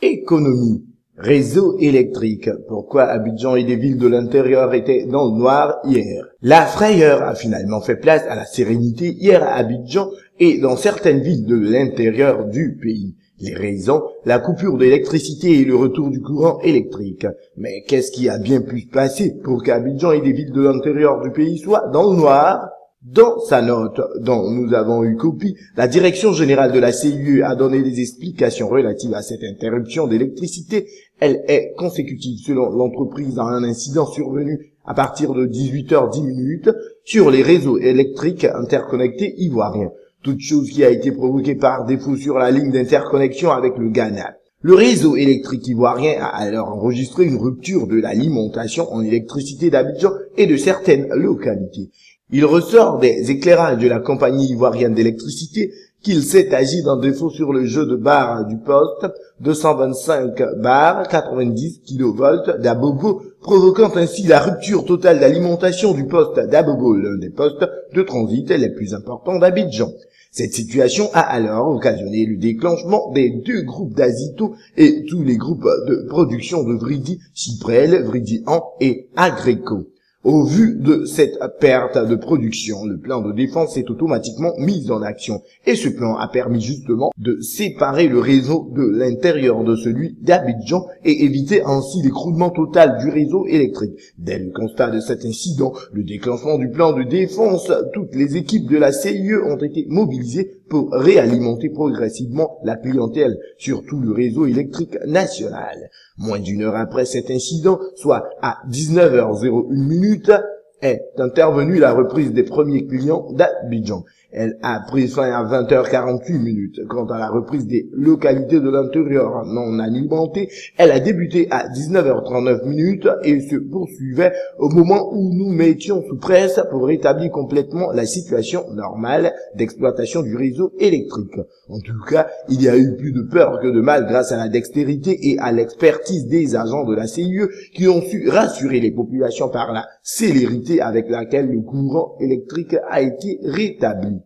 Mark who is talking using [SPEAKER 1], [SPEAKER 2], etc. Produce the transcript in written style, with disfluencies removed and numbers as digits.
[SPEAKER 1] Économie. Réseau électrique. Pourquoi Abidjan et des villes de l'intérieur étaient dans le noir hier? La frayeur a finalement fait place à la sérénité hier à Abidjan et dans certaines villes de l'intérieur du pays. Les raisons, la coupure d'électricité et le retour du courant électrique. Mais qu'est-ce qui a bien pu se passer pour qu'Abidjan et des villes de l'intérieur du pays soient dans le noir? Dans sa note, dont nous avons eu copie, la Direction générale de la CIE a donné des explications relatives à cette interruption d'électricité. Elle est consécutive, selon l'entreprise, à un incident survenu à partir de 18h10 sur les réseaux électriques interconnectés ivoiriens. Toute chose qui a été provoquée par défaut sur la ligne d'interconnexion avec le Ghana. Le réseau électrique ivoirien a alors enregistré une rupture de l'alimentation en électricité d'Abidjan et de certaines localités. Il ressort des éclairages de la compagnie ivoirienne d'électricité qu'il s'est agi d'un défaut sur le jeu de barres du poste 225 bar 90 kV d'Abobo, provoquant ainsi la rupture totale d'alimentation du poste d'Abobo, l'un des postes de transit les plus importants d'Abidjan. Cette situation a alors occasionné le déclenchement des deux groupes d'Azito et tous les groupes de production de Vridi, Chyprel, Vridi An et Agreco. Au vu de cette perte de production, le plan de défense est automatiquement mis en action. Et ce plan a permis justement de séparer le réseau de l'intérieur de celui d'Abidjan et éviter ainsi l'écroulement total du réseau électrique. Dès le constat de cet incident, le déclenchement du plan de défense, toutes les équipes de la CIE ont été mobilisées pour réalimenter progressivement la clientèle sur tout le réseau électrique national. Moins d'une heure après cet incident, soit à 19h01, est intervenue la reprise des premiers clients d'Abidjan. Elle a pris fin à 20h48. Quant à la reprise des localités de l'intérieur non alimentées, elle a débuté à 19h39 et se poursuivait au moment où nous mettions sous presse pour rétablir complètement la situation normale d'exploitation du réseau électrique. En tout cas, il y a eu plus de peur que de mal grâce à la dextérité et à l'expertise des agents de la CIE qui ont su rassurer les populations par la célérité avec laquelle le courant électrique a été rétabli.